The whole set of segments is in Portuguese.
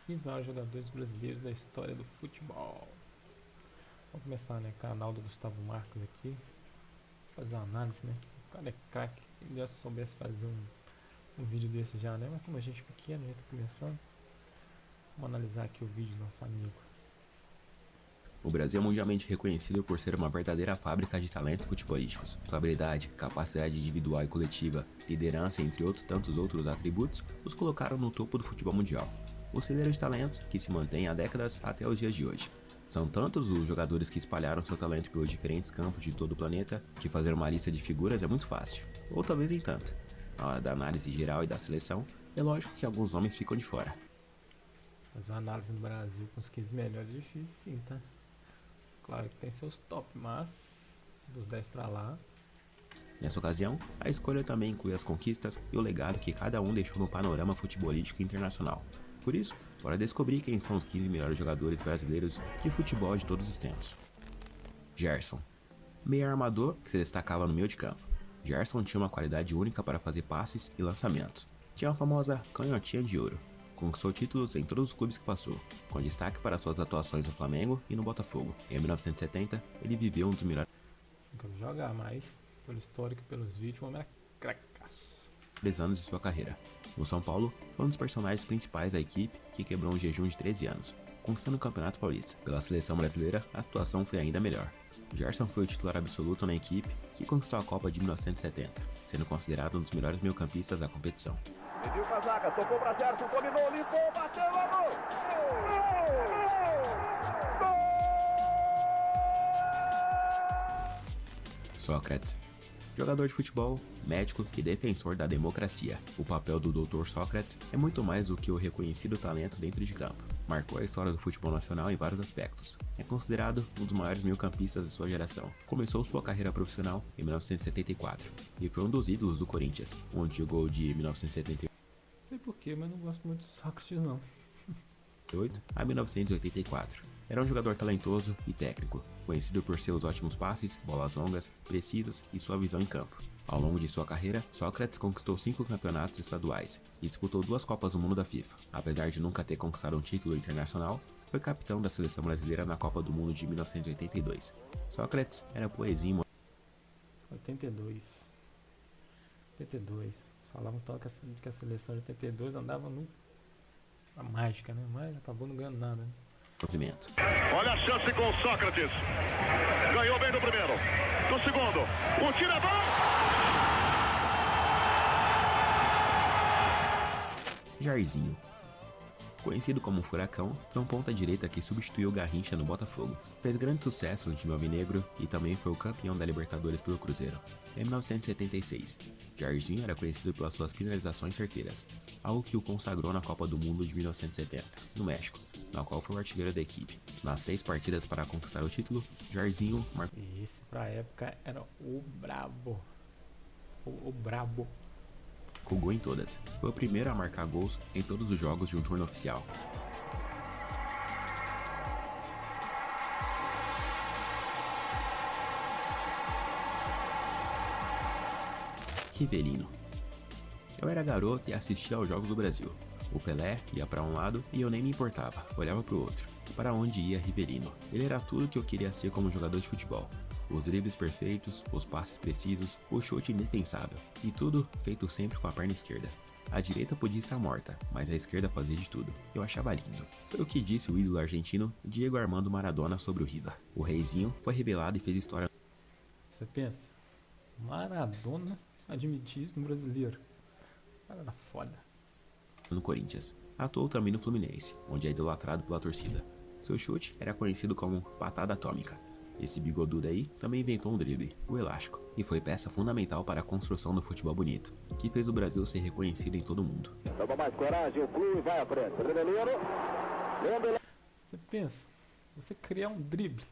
15 maiores jogadores brasileiros da história do futebol. Vamos começar, né? Canal do Gustavo Marcos aqui. Fazer uma análise, né? O cara é craque. Ele já soubesse fazer um vídeo desse já, né? Mas como a gente é pequeno, já tá começando. Vamos analisar aqui o vídeo do nosso amigo. O Brasil é mundialmente reconhecido por ser uma verdadeira fábrica de talentos futebolísticos. Sua habilidade, capacidade individual e coletiva, liderança, entre outros tantos outros atributos, os colocaram no topo do futebol mundial. O celeiro de talentos que se mantém há décadas até os dias de hoje. São tantos os jogadores que espalharam seu talento pelos diferentes campos de todo o planeta que fazer uma lista de figuras é muito fácil, ou talvez nem tanto. Na hora da análise geral e da seleção, é lógico que alguns nomes ficam de fora. Fazer uma análise do Brasil com os 15 melhores é difícil sim, tá? Claro que tem seus top, mas dos 10 pra lá. Nessa ocasião, a escolha também inclui as conquistas e o legado que cada um deixou no panorama futebolístico internacional. Por isso, bora descobrir quem são os 15 melhores jogadores brasileiros de futebol de todos os tempos. Gerson. Meio armador que se destacava no meio de campo. Gerson tinha uma qualidade única para fazer passes e lançamentos. Tinha a famosa canhotinha de ouro. Conquistou títulos em todos os clubes que passou, com destaque para suas atuações no Flamengo e no Botafogo. Em 1970, ele viveu um dos melhores Nunca vi jogar, mas pelo histórico e pelos vídeos, o homem era cracaço. anos de sua carreira. No São Paulo, foi um dos personagens principais da equipe que quebrou um jejum de 13 anos, conquistando o Campeonato Paulista. Pela seleção brasileira, a situação foi ainda melhor. Gerson foi o titular absoluto na equipe que conquistou a Copa de 1970, sendo considerado um dos melhores meio-campistas da competição. Pediu pra zaga, tocou pra Gerson, dominou, limpou, bateu, gol! Sócrates. Jogador de futebol, médico e defensor da democracia. O papel do Dr. Sócrates é muito mais do que o reconhecido talento dentro de campo. Marcou a história do futebol nacional em vários aspectos. É considerado um dos maiores meio-campistas de sua geração. Começou sua carreira profissional em 1974 e foi um dos ídolos do Corinthians, onde o gol de 1978 Não sei porquê, mas não gosto muito do Sócrates não. a 1984. Era um jogador talentoso e técnico, conhecido por seus ótimos passes, bolas longas, precisas e sua visão em campo. Ao longo de sua carreira, Sócrates conquistou 5 campeonatos estaduais e disputou 2 Copas do Mundo da FIFA. Apesar de nunca ter conquistado um título internacional, foi capitão da seleção brasileira na Copa do Mundo de 1982. Sócrates era poesia em 82. 82. Falavam então que a seleção de 82 andava na mágica, né? Mas acabou não ganhando nada, né? movimento. Olha a chance com o Sócrates. Ganhou bem do primeiro. Do segundo. O tiro é bom. Jairzinho. Conhecido como Furacão, foi um ponta-direita que substituiu Garrincha no Botafogo. Fez grande sucesso no time alvinegro e também foi o campeão da Libertadores pelo Cruzeiro. Em 1976, Jairzinho era conhecido pelas suas finalizações certeiras, algo que o consagrou na Copa do Mundo de 1970, no México, na qual foi o artilheiro da equipe. Nas 6 partidas para conquistar o título, Jairzinho marcou E esse pra época era o brabo. O brabo. gol em todas. Foi o primeiro a marcar gols em todos os jogos de um turno oficial. Rivelino. Eu era garoto e assistia aos Jogos do Brasil. O Pelé ia para um lado e eu nem me importava, olhava para o outro. Para onde ia Rivelino? Ele era tudo que eu queria ser como jogador de futebol. Os dribles perfeitos, os passes precisos, o chute indefensável. E tudo feito sempre com a perna esquerda. A direita podia estar morta, mas a esquerda fazia de tudo. Eu achava lindo. Foi o que disse o ídolo argentino Diego Armando Maradona sobre o Riva. O reizinho foi revelado e fez história Você pensa? Maradona admitir isso no brasileiro. O cara era foda. no Corinthians. Atuou também no Fluminense, onde é idolatrado pela torcida. Seu chute era conhecido como patada atômica. Esse bigodudo aí também inventou um drible, o elástico, e foi peça fundamental para a construção do futebol bonito, que fez o Brasil ser reconhecido em todo o mundo. Toma mais coragem, o clube vai à frente. Rivelino. Você pensa? Você criar um drible.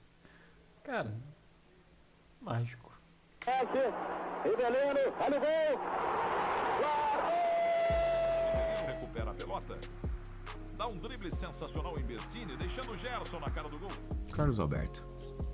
Cara, mágico. Rivelino, olha o gol. Recupera a pelota. Dá um drible sensacional em Bertini, deixando o Gerson na cara do gol. Carlos Alberto,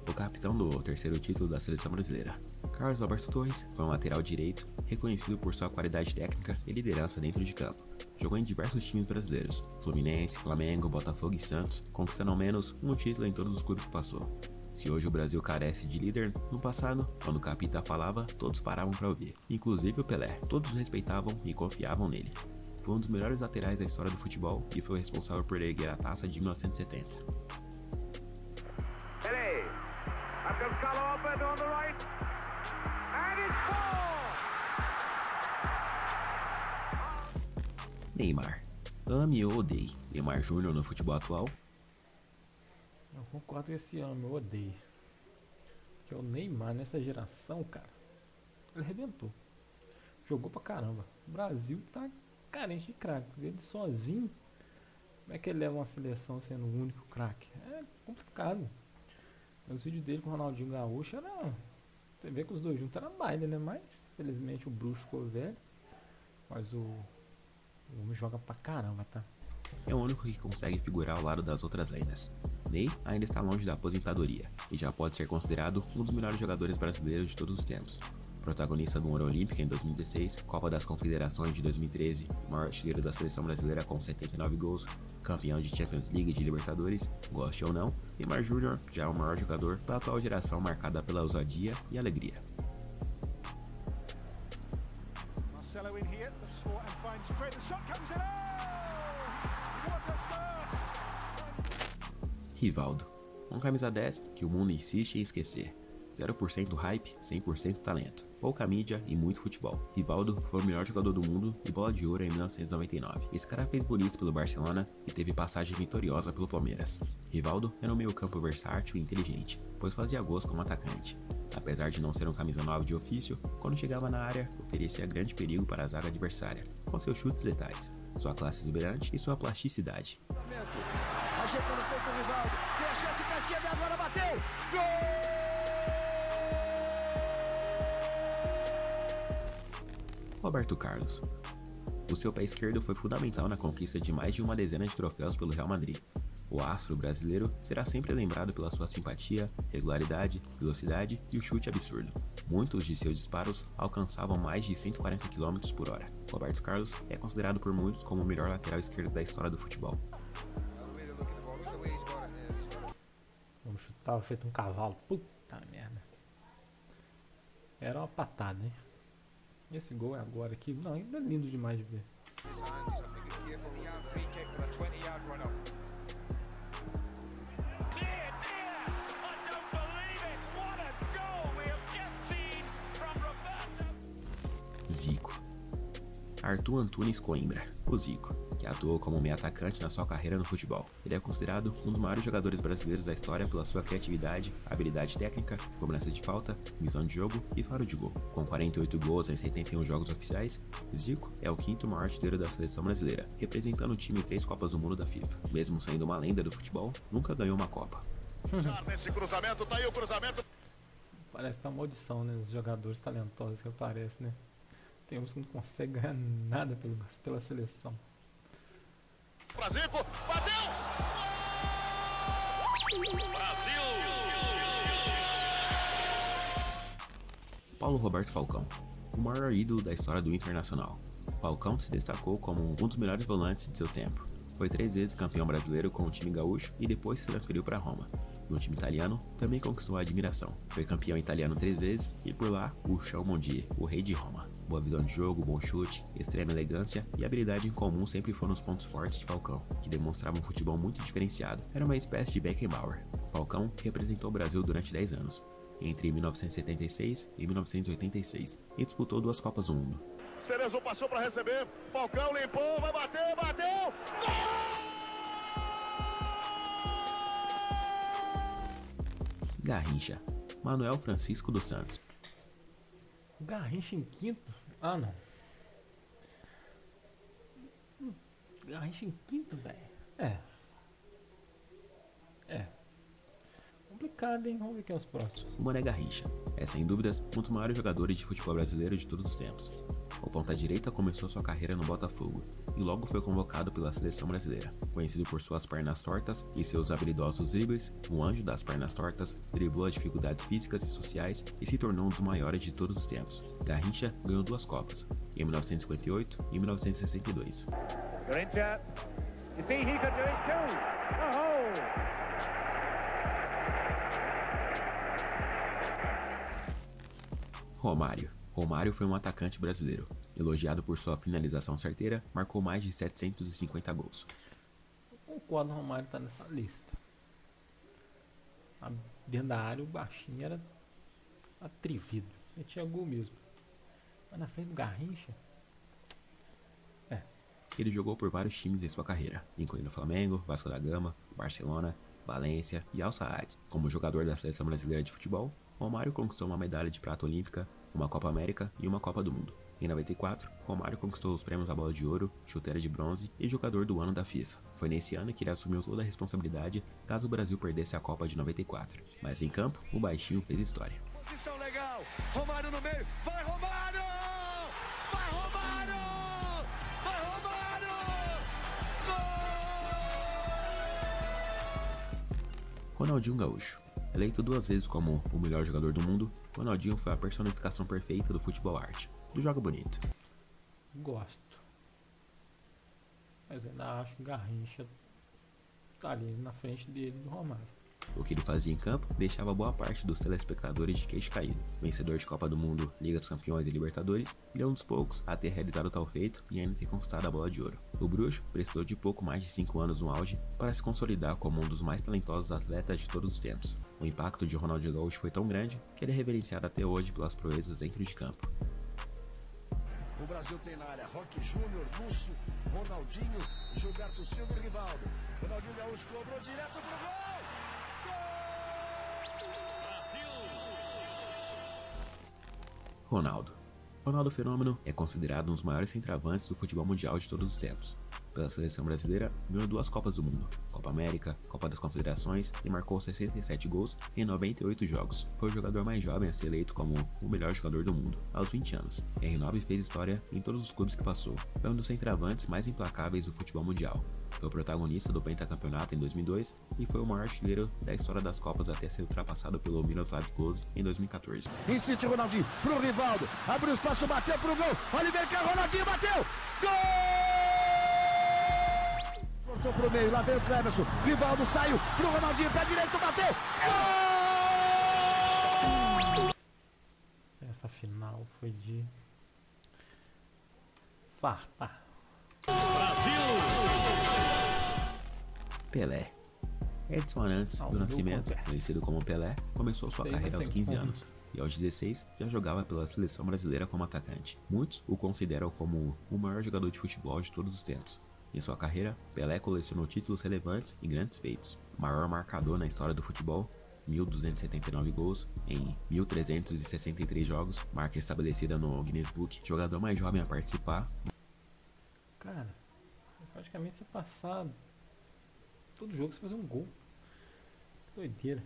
o capitão do terceiro título da seleção brasileira. Carlos Alberto Torres foi um lateral direito reconhecido por sua qualidade técnica e liderança dentro de campo. jogou em diversos times brasileiros, Fluminense, Flamengo, Botafogo e Santos, conquistando ao menos um título em todos os clubes que passou. Se hoje o Brasil carece de líder, no passado, quando o Capita falava, todos paravam para ouvir, inclusive o Pelé. Todos o respeitavam e confiavam nele. Foi um dos melhores laterais da história do futebol e foi o responsável por erguer a taça de 1970. Pelé. Up comes Carlo on the right. And it's four! Neymar. Ame ou odeie Neymar Júnior no futebol atual? Eu concordo com esse ano, eu odeio. Porque o Neymar nessa geração, cara, ele arrebentou. Jogou pra caramba. O Brasil tá carente de craques. Ele sozinho, como é que ele leva uma seleção sendo o único craque? É complicado. Os vídeos dele com o Ronaldinho Gaúcho era... Você vê que os dois juntos era baile, né? Mas, infelizmente, o bruxo ficou velho. Mas o homem joga pra caramba, tá? É o único que consegue figurar ao lado das outras lendas. Ney ainda está longe da aposentadoria e já pode ser considerado um dos melhores jogadores brasileiros de todos os tempos. Protagonista do Ouro Olímpico em 2016, Copa das Confederações de 2013, maior artilheiro da seleção brasileira com 79 gols, campeão de Champions League e de Libertadores, goste ou não, Neymar Júnior já é o maior jogador da atual geração marcada pela ousadia e alegria. Marcelo in here, the sport and finds Fred, the shot comes in, oh! What a start! Rivaldo, um camisa 10 que o mundo insiste em esquecer. 0% hype, 100% talento. Pouca mídia e muito futebol. Rivaldo foi o melhor jogador do mundo e bola de ouro em 1999. Esse cara fez bonito pelo Barcelona e teve passagem vitoriosa pelo Palmeiras. Rivaldo era um meio-campo versátil e inteligente, pois fazia gols como atacante. Apesar de não ser um camisa 9 de ofício, quando chegava na área, oferecia grande perigo para a zaga adversária, com seus chutes letais, sua classe exuberante e sua plasticidade. Ajeitando um pouco o Rivaldo, tem a chance para a esquerda e agora bateu! Gol! Roberto Carlos. O seu pé esquerdo foi fundamental na conquista de mais de uma dezena de troféus pelo Real Madrid. O astro brasileiro será sempre lembrado pela sua simpatia, regularidade, velocidade e o chute absurdo. Muitos de seus disparos alcançavam mais de 140 km por hora. Roberto Carlos é considerado por muitos como o melhor lateral esquerdo da história do futebol. Vamos chutar, feito um cavalo. Puta merda. Era uma patada, hein? Esse gol é agora aqui. Não, ainda é lindo demais de ver. Zico. Arthur Antunes Coimbra, o Zico, que atuou como meio atacante na sua carreira no futebol. Ele é considerado um dos maiores jogadores brasileiros da história pela sua criatividade, habilidade técnica, cobrança de falta, visão de jogo e faro de gol. Com 48 gols em 71 jogos oficiais, Zico é o quinto maior artilheiro da seleção brasileira, representando o time em 3 Copas do Mundo da FIFA. Mesmo sendo uma lenda do futebol, nunca ganhou uma Copa. Nesse cruzamento, tá aí o cruzamento. Parece que tá uma maldição, né? Os jogadores talentosos que aparecem, né? Tem uns que não conseguem ganhar nada pela seleção. Brasil, bateu! Brasil! Paulo Roberto Falcão, o maior ídolo da história do Internacional. Falcão se destacou como um dos melhores volantes de seu tempo. Foi 3 vezes campeão brasileiro com o time gaúcho e depois se transferiu para Roma. No time italiano, também conquistou a admiração. Foi campeão italiano 3 vezes e por lá, o Chão Mondier, o rei de Roma. Boa visão de jogo, bom chute, extrema elegância e habilidade em comum sempre foram os pontos fortes de Falcão, que demonstrava um futebol muito diferenciado. Era uma espécie de Beckenbauer. Falcão representou o Brasil durante 10 anos, entre 1976 e 1986, e disputou 2 Copas do Mundo. Cerezo passou para receber, Falcão limpou, vai bater, bateu! Garrincha, Manuel Francisco dos Santos. Garrincha em quinto? Ah, não. Garrincha em quinto, velho. É. Complicado, hein? Vamos ver quem é os próximos. Mané Garrincha é, sem dúvidas, um dos maiores jogadores de futebol brasileiro de todos os tempos. O ponta-direita começou sua carreira no Botafogo e logo foi convocado pela seleção brasileira. Conhecido por suas pernas tortas e seus habilidosos dribles, o anjo das pernas tortas driblou as dificuldades físicas e sociais e se tornou um dos maiores de todos os tempos. Garrincha ganhou 2 Copas, em 1958 e 1962. Corinthians, you see he could do it too. Oh! Romário foi um atacante brasileiro. Elogiado por sua finalização certeira, marcou mais de 750 gols. Eu concordo, o Romário tá nessa lista. Dentro da área, o baixinho era atrevido. Ele tinha gol mesmo. Mas na frente do Garrincha... Ele jogou por vários times em sua carreira, incluindo Flamengo, Vasco da Gama, Barcelona, Valência e Al Sadd. Como jogador da seleção brasileira de futebol, Romário conquistou uma medalha de prata olímpica, uma Copa América e uma Copa do Mundo. Em 94, Romário conquistou os prêmios da Bola de Ouro, Chuteira de Bronze e Jogador do Ano da FIFA. Foi nesse ano que ele assumiu toda a responsabilidade caso o Brasil perdesse a Copa de 94. Mas em campo, o baixinho fez história. Posição legal, Romário no meio, vai Romário! Vai Romário! Vai Romário! Gol! Ronaldinho Gaúcho. Eleito 2 vezes como o melhor jogador do mundo, Ronaldinho foi a personificação perfeita do futebol arte, do jogo bonito. Gosto. Mas ainda acho que o Garrincha tá ali na frente dele do Romário. O que ele fazia em campo deixava boa parte dos telespectadores de queixo caído. Vencedor de Copa do Mundo, Liga dos Campeões e Libertadores, ele é um dos poucos a ter realizado tal feito e ainda ter conquistado a Bola de Ouro. O bruxo precisou de pouco mais de 5 anos no auge para se consolidar como um dos mais talentosos atletas de todos os tempos. O impacto de Ronaldinho Gaúcho foi tão grande que ele é reverenciado até hoje pelas proezas dentro de campo. O Brasil tem na área Roque Júnior, Lúcio, Ronaldinho, Gilberto Silva e Rivaldo. Ronaldinho Gaúcho cobrou direto pro gol! Ronaldo Fenômeno é considerado um dos maiores centroavantes do futebol mundial de todos os tempos. Pela seleção brasileira, ganhou 2 Copas do Mundo, Copa América, Copa das Confederações e marcou 67 gols em 98 jogos. Foi o jogador mais jovem a ser eleito como o melhor jogador do mundo, aos 20 anos. R9 fez história em todos os clubes que passou. Foi um dos centroavantes mais implacáveis do futebol mundial. Foi o protagonista do pentacampeonato em 2002 e foi o maior artilheiro da história das Copas até ser ultrapassado pelo Miroslav Klose em 2014. Insiste Ronaldinho pro Rivaldo, abriu espaço, bateu pro gol, Oliver Kahn, Ronaldinho bateu, gol! Cortou pro meio, lá veio o Cleverson, Rivaldo saiu pro Ronaldinho, pé direito, bateu, gol! Essa final foi de farpa. Pelé. Edson Arantes do Nascimento, conhecido como Pelé, começou sua carreira aos 15 anos e aos 16 já jogava pela seleção brasileira como atacante. Muitos o consideram como o maior jogador de futebol de todos os tempos. Em sua carreira, Pelé colecionou títulos relevantes e grandes feitos. Maior marcador na história do futebol, 1.279 gols em 1.363 jogos, marca estabelecida no Guinness Book. Jogador mais jovem a participar. Cara, praticamente você passar todo jogo você fazer um gol. Doideira.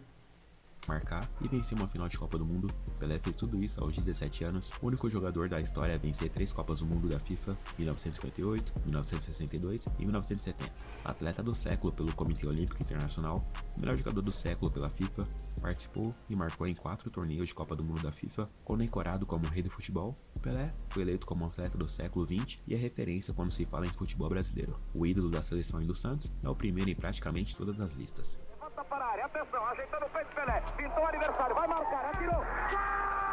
Marcar e vencer uma final de Copa do Mundo. Pelé fez tudo isso aos 17 anos, o único jogador da história a vencer 3 Copas do Mundo da FIFA, 1958, 1962 e 1970. Atleta do século pelo Comitê Olímpico Internacional, melhor jogador do século pela FIFA, participou e marcou em 4 torneios de Copa do Mundo da FIFA, condecorado como rei do futebol. Pelé foi eleito como atleta do século XX e é referência quando se fala em futebol brasileiro. O ídolo da seleção e do Santos é o primeiro em praticamente todas as listas. Levanta para a área, atenção, ajeitando o peito Pelé, pintou o adversário, vai marcar, atirou, gol!